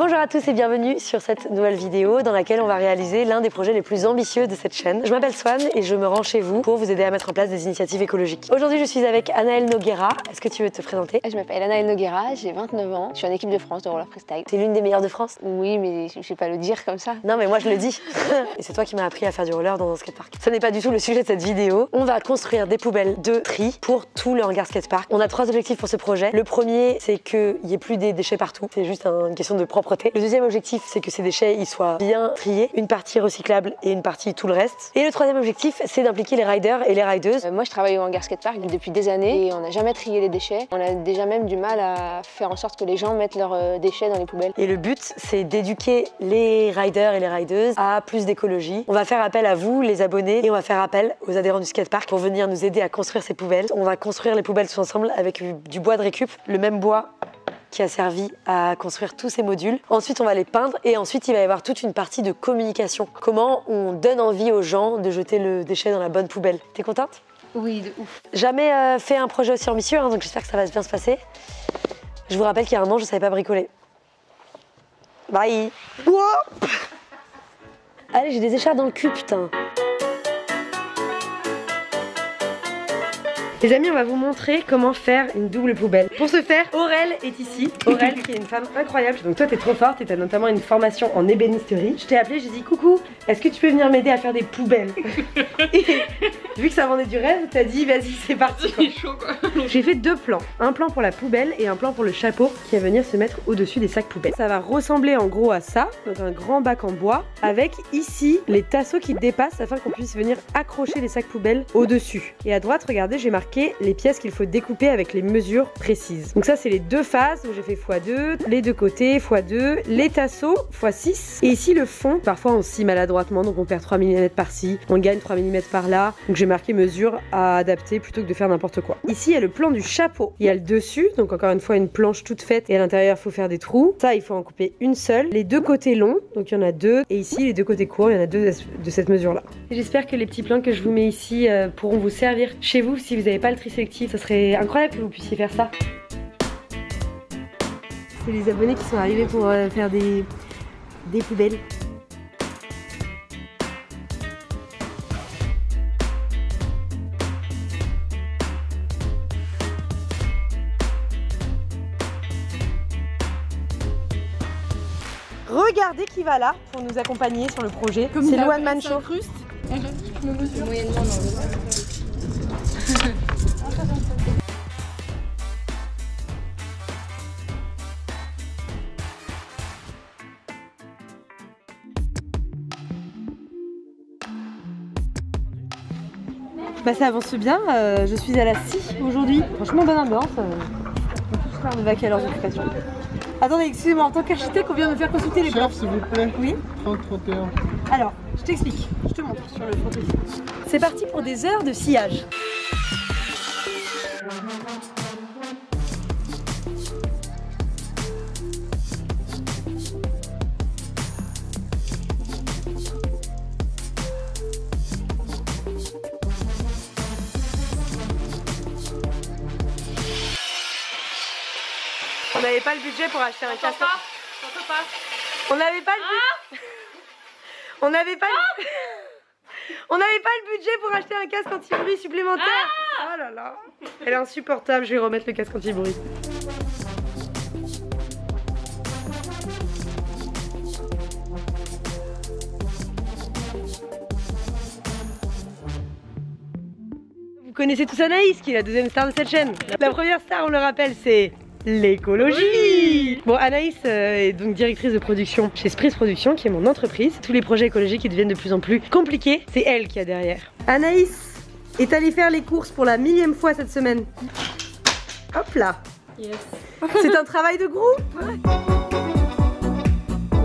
Bonjour à tous et bienvenue sur cette nouvelle vidéo dans laquelle on va réaliser l'un des projets les plus ambitieux de cette chaîne. Je m'appelle Swan et je me rends chez vous pour vous aider à mettre en place des initiatives écologiques. Aujourd'hui je suis avec Anaëlle Noguera. Est-ce que tu veux te présenter? Je m'appelle Anaëlle Noguera, j'ai 29 ans, je suis en équipe de France de roller freestyle. T'es l'une des meilleures de France? Oui, mais je vais pas le dire comme ça. Non mais moi je le dis. Et c'est toi qui m'as appris à faire du roller dans un skatepark. Ce n'est pas du tout le sujet de cette vidéo. On va construire des poubelles de tri pour tout le hangar skatepark. On a 3 objectifs pour ce projet. Le premier, c'est qu'il n'y ait plus des déchets partout. C'est juste une question de propreté. Le deuxième objectif, c'est que ces déchets ils soient bien triés, une partie recyclable et une partie tout le reste. Et le troisième objectif, c'est d'impliquer les riders et les rideuses. Moi je travaille au hangar skatepark depuis des années et on n'a jamais trié les déchets. On a déjà même du mal à faire en sorte que les gens mettent leurs déchets dans les poubelles. Et le but, c'est d'éduquer les riders et les rideuses à plus d'écologie. On va faire appel à vous, les abonnés, et on va faire appel aux adhérents du skatepark pour venir nous aider à construire ces poubelles. On va construire les poubelles tous ensemble avec du bois de récup, le même bois qui a servi à construire tous ces modules. Ensuite, on va les peindre et ensuite, il va y avoir toute une partie de communication. Comment on donne envie aux gens de jeter le déchet dans la bonne poubelle. T'es contente? Oui, de ouf. Jamais fait un projet aussi ambitieux, hein, donc j'espère que ça va bien se passer. Je vous rappelle qu'il y a un an, je ne savais pas bricoler. Bye. Wouah. Allez, j'ai des écharpes dans le cul, putain. Les amis, on va vous montrer comment faire une double poubelle. Pour ce faire, Aurel est ici. Aurel qui est une femme incroyable. Donc toi, t'es trop forte et t'as notamment une formation en ébénisterie. Je t'ai appelé, j'ai dit coucou, est-ce que tu peux venir m'aider à faire des poubelles? Et vu que ça vendait du rêve, t'as dit vas-y, c'est parti. C'est chaud quoi. J'ai fait 2 plans. Un plan pour la poubelle et un plan pour le chapeau qui va venir se mettre au-dessus des sacs poubelles. Ça va ressembler en gros à ça, donc un grand bac en bois avec ici les tasseaux qui dépassent afin qu'on puisse venir accrocher les sacs poubelles au-dessus. Et à droite, regardez, j'ai marqué les pièces qu'il faut découper avec les mesures précises. Donc ça c'est les 2 faces, donc j'ai fait x2, les 2 côtés x2, les tasseaux x6 et ici le fond, parfois on scie maladroitement donc on perd 3 mm par-ci, on gagne 3 mm par-là, donc j'ai marqué mesure à adapter plutôt que de faire n'importe quoi. Ici il y a le plan du chapeau, il y a le dessus, donc encore une fois une planche toute faite et à l'intérieur il faut faire des trous, ça il faut en couper une seule, les 2 côtés longs, donc il y en a 2 et ici les 2 côtés courts, il y en a 2 de cette mesure là. J'espère que les petits plans que je vous mets ici pourront vous servir chez vous si vous n'avez pas le tri sélectif, ça serait incroyable que vous puissiez faire ça. C'est les abonnés qui sont arrivés pour faire des poubelles. Regardez qui va là pour nous accompagner sur le projet. C'est le One Man Show. Je me mesure. Moyennement, non. Bah ça avance bien, je suis à la scie aujourd'hui. Franchement bonne ambiance, on peut tous faire de vaquer à leurs occupations. Attendez, excusez-moi, en tant qu'architecte, on vient de me faire consulter les plans. Chef, s'il vous plaît. Oui. 30-31. Alors, je t'explique, je te montre sur le prototype. C'est parti pour des heures de sciage. On n'avait pas le budget pour acheter un casque. On n'avait pas le budget. On n'avait pas le budget pour acheter un casque anti-bruit supplémentaire. Oh là là. Elle est insupportable, je vais remettre le casque anti-bruit. Vous connaissez tous Anaïs, qui est la 2e star de cette chaîne. La première star, on le rappelle, c'est l'écologie. Bon, Anaïs est donc directrice de production chez Spritz Production, qui est mon entreprise. Tous les projets écologiques qui deviennent de plus en plus compliqués, c'est elle qui a derrière. Anaïs est allée faire les courses pour la 1000e fois cette semaine. Hop là. Yes. C'est un travail de groupe.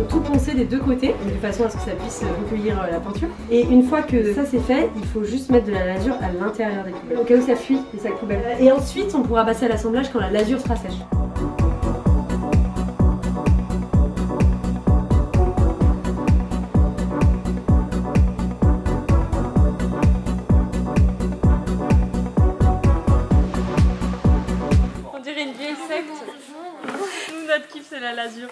Tout poncer des 2 côtés, de façon à ce que ça puisse recueillir la peinture. Et une fois que ça c'est fait, il faut juste mettre de la lasure à l'intérieur des poubelles, au cas où ça fuit les sacs poubelles. Et ensuite, on pourra passer à l'assemblage quand la lasure sera sèche. On dirait une vieille secte. Nous, notre kiff, c'est la lasure.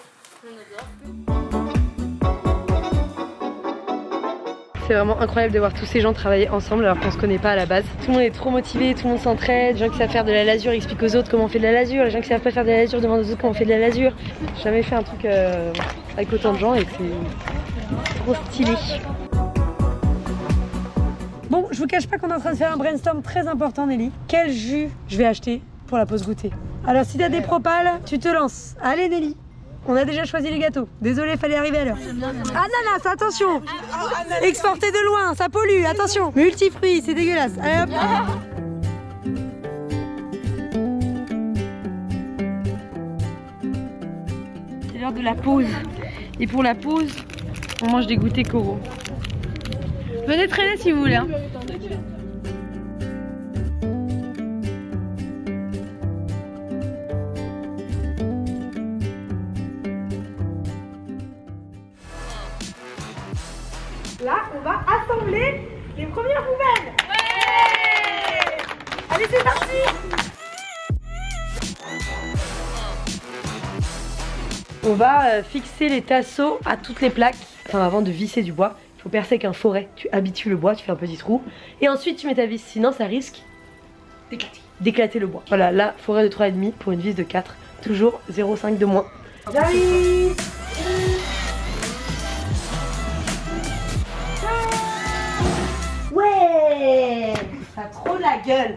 C'est vraiment incroyable de voir tous ces gens travailler ensemble alors qu'on se connaît pas à la base. Tout le monde est trop motivé, tout le monde s'entraide. Les gens qui savent faire de la lasure expliquent aux autres comment on fait de la lasure. Les gens qui savent pas faire de la lasure demandent aux autres comment on fait de la lasure. J'ai jamais fait un truc avec autant de gens et c'est trop stylé. Bon, je vous cache pas qu'on est en train de faire un brainstorm très important, Nelly. Quel jus je vais acheter pour la pause goûter? Alors si t'as des propales, tu te lances. Allez Nelly, on a déjà choisi les gâteaux. Désolé, fallait arriver à l'heure. Ananas, attention. Exporté de loin, ça pollue, attention. Multifruits, c'est dégueulasse. Allez hop. C'est l'heure de la pause. Et pour la pause, on mange des goûters coraux. Venez traîner si vous voulez. Hein. Là, on va assembler les premières poubelles. Ouais. Allez, c'est parti. On va fixer les tasseaux à toutes les plaques. Enfin, avant de visser du bois, il faut percer avec un forêt. Tu habitues le bois, tu fais un petit trou. Et ensuite, tu mets ta vis. Sinon, ça risque d'éclater le bois. Voilà, là, forêt de 3,5 pour une vis de 4. Toujours 0,5 de moins. J'arrive. Ouais, ça a trop de la gueule.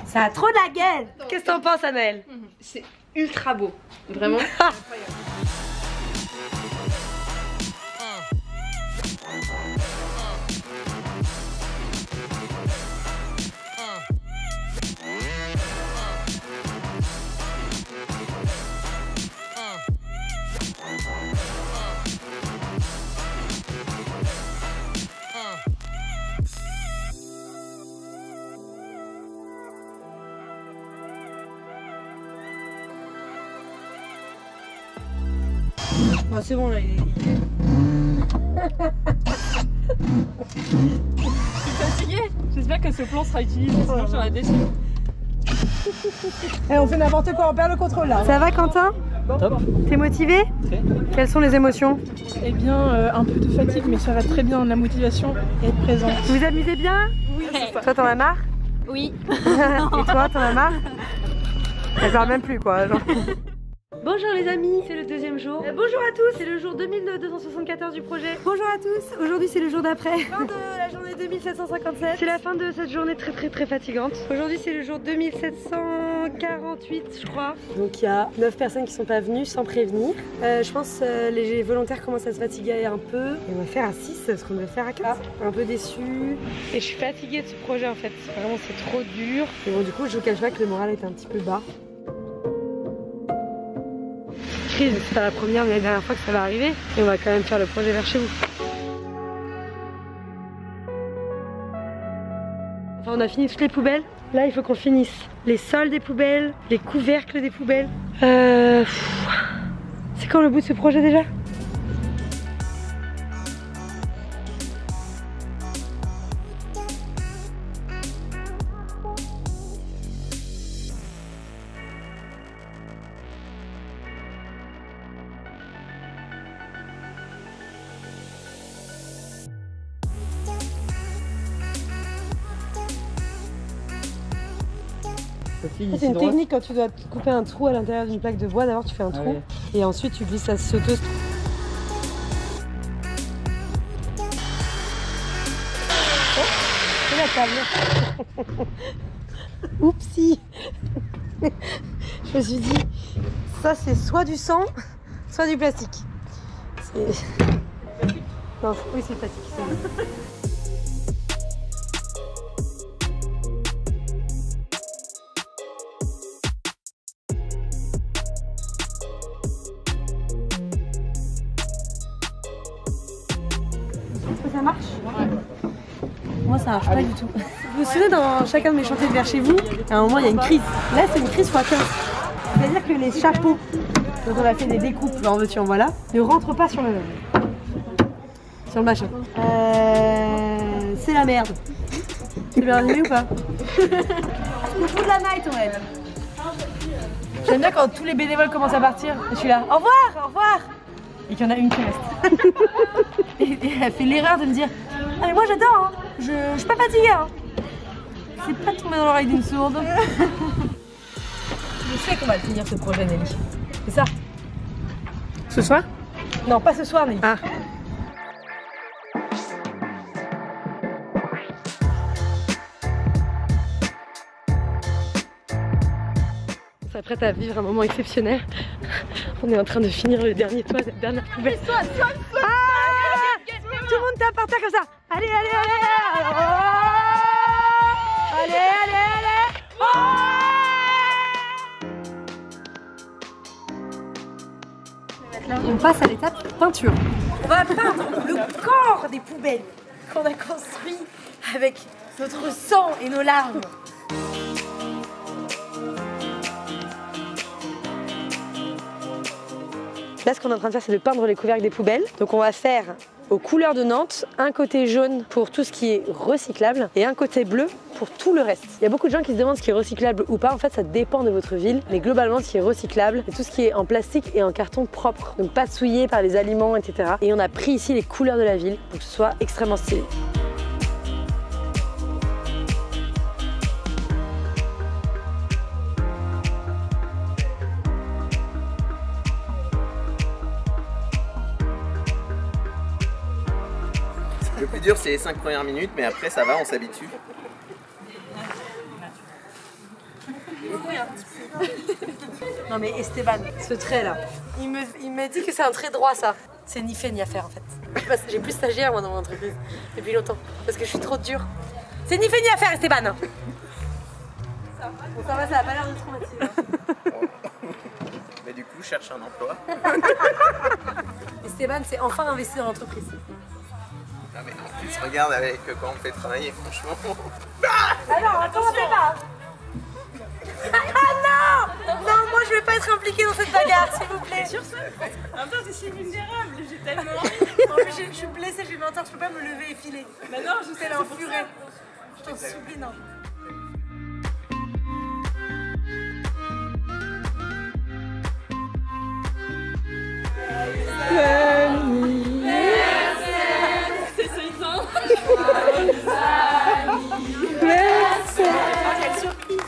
Ça a trop de la gueule. Qu'est-ce que t'en penses, Anaëlle? C'est ultra beau, vraiment incroyable. Oh, c'est bon là, il est... Je suis fatiguée. J'espère que ce plan sera utilisé, sinon j'aurais déçu. Eh, on fait n'importe quoi, on perd le contrôle là. Ça va Quentin? Top. T'es motivé? Très. Quelles sont les émotions? Eh bien, un peu de fatigue, mais ça va très bien, la motivation et être présente. Vous vous amusez bien? Oui, c'est ça. Toi t'en as marre? Oui. Et toi t'en as marre? Elle parle même plus quoi. Genre. Bonjour les amis, c'est le deuxième jour. Bonjour à tous, c'est le jour 2274 du projet. Bonjour à tous, aujourd'hui c'est le jour d'après. Fin de la journée 2757. C'est la fin de cette journée très fatigante. Aujourd'hui c'est le jour 2748 je crois. Donc il y a 9 personnes qui sont pas venues sans prévenir. Je pense les volontaires commencent à se fatiguer un peu. Et on va faire à 6 parce qu'on devait faire à 4. Un peu déçue. Et je suis fatiguée de ce projet en fait. Vraiment c'est trop dur. Et bon du coup je vous cache pas que le moral est un petit peu bas. C'est pas la première mais la dernière fois que ça va arriver et on va quand même faire le projet vers chez vous. Enfin on a fini toutes les poubelles. Là il faut qu'on finisse les sols des poubelles, les couvercles des poubelles. C'est quand le bout de ce projet déjà? C'est une technique quand tu dois couper un trou à l'intérieur d'une plaque de bois. D'abord tu fais un trou ouais. Et ensuite tu glisses la sauteuse. Oh, c'est la table. Oupsie. Je me suis dit, ça c'est soit du sang, soit du plastique. Non, oui c'est plastique. Ça marche? Ouais. Moi ça marche pas du tout. Vous vous souvenez dans chacun de mes chantiers de vers chez vous, à un moment il y a une crise. Là c'est une crise x 15. C'est-à-dire que les chapeaux dont on a fait des découpes, en veux-tu en voilà, ne rentrent pas sur le machin. C'est la merde. C'est bien animé ou pas? C'est le coup de la night en fait. J'aime bien quand tous les bénévoles commencent à partir. Et je suis là, au revoir, au revoir. et qu'il y en a une qui reste. et elle fait l'erreur de me dire ah mais moi j'adore, hein. Je suis pas fatiguée. Hein. C'est pas tombé dans l'oreille d'une sourde. Je sais qu'on va le finir ce projet, Nelly. C'est ça. Ce soir? Non, pas ce soir, Nelly. Ah. On s'apprête à vivre un moment exceptionnel. On est en train de finir le dernier toit, cette dernière poubelle. Ah, tout le monde tape par terre comme ça. Allez, allez, allez. Oh, allez, allez, allez. Oh, on passe à l'étape peinture. On va peindre le corps des poubelles qu'on a construit avec notre sang et nos larmes. Là, ce qu'on est en train de faire, c'est de peindre les couvercles des poubelles. Donc on va faire aux couleurs de Nantes, un côté jaune pour tout ce qui est recyclable et un côté bleu pour tout le reste. Il y a beaucoup de gens qui se demandent ce qui est recyclable ou pas. En fait, ça dépend de votre ville. Mais globalement, ce qui est recyclable, c'est tout ce qui est en plastique et en carton propre. Donc pas souillé par les aliments, etc. Et on a pris ici les couleurs de la ville pour que ce soit extrêmement stylé. Le plus dur, c'est les 5 premières minutes, mais après, ça va, on s'habitue. Non mais Esteban, ce trait là, il m'a dit que c'est un trait droit ça. C'est ni fait ni à faire en fait. J'ai plus stagiaire moi dans mon entreprise depuis longtemps parce que je suis trop dure. C'est ni fait ni à faire Esteban. Bon ça va, ça a pas l'air de traumatiser. Mais du coup, je cherche un emploi. Esteban c'est enfin investi dans l'entreprise. Ah mais en plus, regarde avec quand on fait travailler, franchement. Alors, commencez pas. Ah non. Non, moi je vais pas être impliquée dans cette bagarre, s'il vous plaît. Sur ce, En même temps, je suis vulnérable, j'ai tellement envie. en plus, je suis blessée, j'ai une entorse, je peux pas me lever et filer. Bah non, je sais, Elle est en furée. Je t'en supplie, non. c'est Satan. Quelle surprise.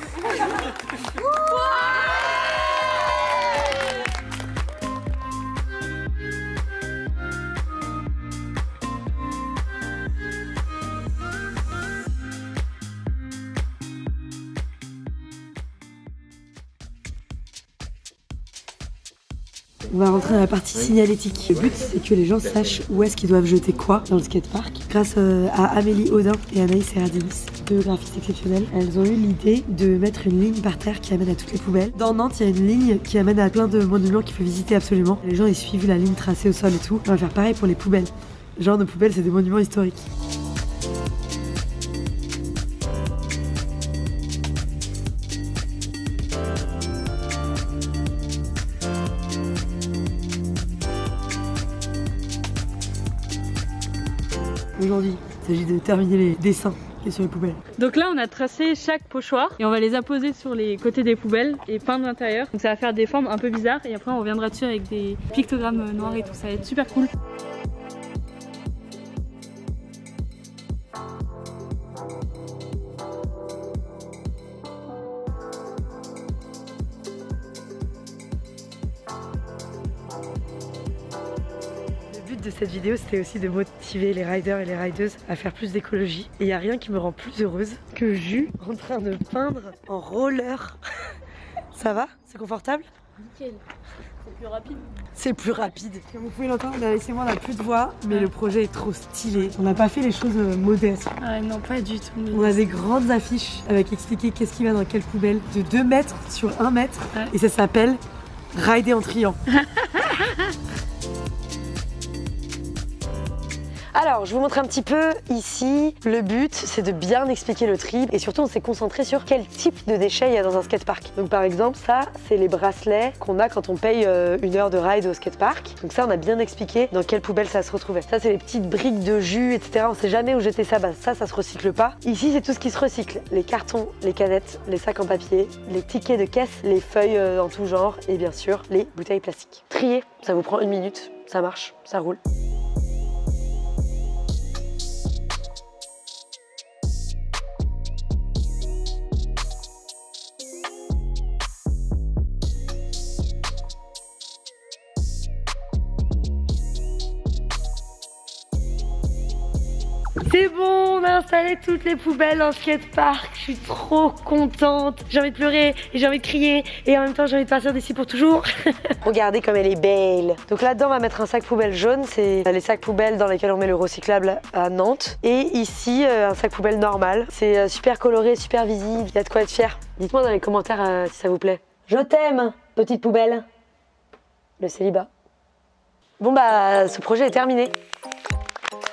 On va rentrer dans la partie signalétique. Le but, c'est que les gens sachent où est-ce qu'ils doivent jeter quoi dans le skatepark. Grâce à Amélie Audin et Anaïs Serradinis, deux graphistes exceptionnels, elles ont eu l'idée de mettre une ligne par terre qui amène à toutes les poubelles. Dans Nantes, il y a une ligne qui amène à plein de monuments qu'il faut visiter absolument. Les gens, ils suivent la ligne tracée au sol et tout. On va faire pareil pour les poubelles. Genre, nos poubelles, c'est des monuments historiques. Aujourd'hui, il s'agit de terminer les dessins qui sont sur les poubelles. Donc là, on a tracé chaque pochoir et on va les apposer sur les côtés des poubelles et peindre l'intérieur. Donc ça va faire des formes un peu bizarres et après on reviendra dessus avec des pictogrammes noirs et tout. Ça va être super cool. Le but de cette vidéo, c'était aussi de motiver les riders et les rideuses à faire plus d'écologie. Et il n'y a rien qui me rend plus heureuse que Jus en train de peindre en roller. Ça va? C'est confortable? Nickel. C'est plus rapide. C'est plus rapide. Comme vous pouvez l'entendre, Anaïs et moi, on n'a plus de voix, mais le projet est trop stylé. On n'a pas fait les choses modestes. Ah non, pas du tout. On a des grandes affiches avec expliquer qu'est-ce qui va dans quelle poubelle, de 2 mètres sur 1 mètre. Ouais. Et ça s'appelle rider en triant. Alors, je vous montre un petit peu ici. Le but, c'est de bien expliquer le tri et surtout, on s'est concentré sur quel type de déchets il y a dans un skatepark. Donc, par exemple, ça, c'est les bracelets qu'on a quand on paye 1 heure de ride au skatepark. Donc ça, on a bien expliqué dans quelle poubelle ça se retrouvait. Ça, c'est les petites briques de jus, etc. On sait jamais où jeter ça. Bah, ça se recycle pas. Ici, c'est tout ce qui se recycle. Les cartons, les canettes, les sacs en papier, les tickets de caisse, les feuilles en tout genre et bien sûr, les bouteilles plastiques. Trier, ça vous prend 1 minute. ça marche, ça roule. C'est bon, on a installé toutes les poubelles dans le skatepark. Je suis trop contente. J'ai envie de pleurer et j'ai envie de crier et en même temps j'ai envie de partir d'ici pour toujours. Regardez comme elle est belle. Donc là-dedans on va mettre un sac poubelle jaune. C'est les sacs poubelles dans lesquels on met le recyclable à Nantes. Et ici un sac poubelle normal. C'est super coloré, super visible. Il y a de quoi être fier. Dites-moi dans les commentaires si ça vous plaît. Je t'aime, petite poubelle. Le célibat. Bon bah ce projet est terminé.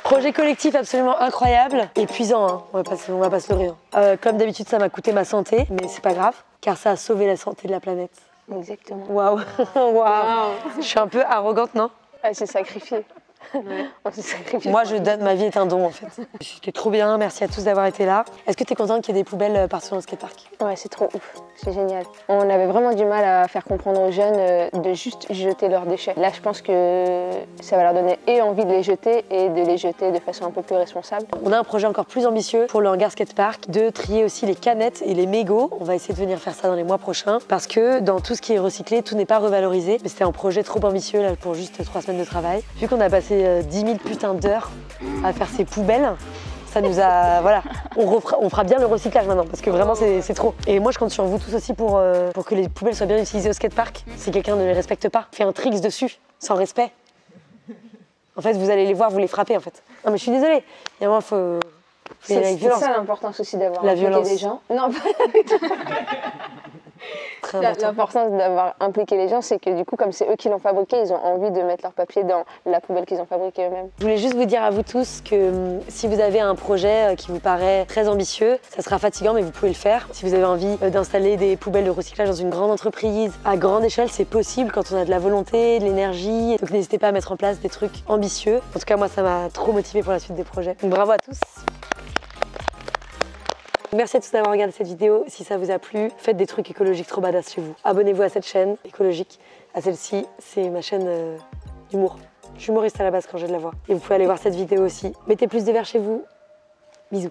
Projet collectif absolument incroyable, épuisant, hein. On va pas se leurrer. Hein. Comme d'habitude, ça m'a coûté ma santé, mais c'est pas grave, car ça a sauvé la santé de la planète. Exactement. Waouh, waouh. Je suis un peu arrogante, non? Elle s'est sacrifiée. Ouais. On s'est sacrifié. Moi, je donne, ma vie est un don en fait. C'était trop bien, merci à tous d'avoir été là. Est-ce que tu es contente qu'il y ait des poubelles partout dans le skatepark? Ouais, c'est trop ouf, c'est génial. On avait vraiment du mal à faire comprendre aux jeunes de juste jeter leurs déchets. Là, je pense que ça va leur donner et envie de les jeter et de les jeter de façon un peu plus responsable. On a un projet encore plus ambitieux pour le hangar skatepark, de trier aussi les canettes et les mégots. On va essayer de venir faire ça dans les mois prochains parce que dans tout ce qui est recyclé, tout n'est pas revalorisé. Mais c'était un projet trop ambitieux là, pour juste 3 semaines de travail. Vu qu'on a passé 10 000 putains d'heures à faire ces poubelles, ça nous a... Voilà, on fera bien le recyclage maintenant parce que vraiment c'est trop. Et moi je compte sur vous tous aussi pour que les poubelles soient bien utilisées au skatepark. Si quelqu'un ne les respecte pas, fait un tricks dessus, sans respect. En fait, vous allez les voir, vous les frappez en fait. Non mais je suis désolée, il y a un moment, faut y aller avec violence. C'est ça l'importance aussi d'avoir La impliqué violence. des gens. Non, Très important. l'importance d'avoir impliqué les gens, c'est que du coup, comme c'est eux qui l'ont fabriqué, ils ont envie de mettre leur papier dans la poubelle qu'ils ont fabriquée eux-mêmes. Je voulais juste vous dire à vous tous que si vous avez un projet qui vous paraît très ambitieux, ça sera fatigant mais vous pouvez le faire. Si vous avez envie d'installer des poubelles de recyclage dans une grande entreprise, à grande échelle, c'est possible quand on a de la volonté, de l'énergie. Donc n'hésitez pas à mettre en place des trucs ambitieux. En tout cas, moi, ça m'a trop motivée pour la suite des projets. Donc bravo à tous. Merci à tous d'avoir regardé cette vidéo. Si ça vous a plu, faites des trucs écologiques trop badass chez vous. Abonnez-vous à cette chaîne écologique. À celle-ci, c'est ma chaîne d'humour. Je suis humoriste à la base quand j'ai de la voix. Et vous pouvez aller voir cette vidéo aussi. Mettez plus de verre chez vous. Bisous.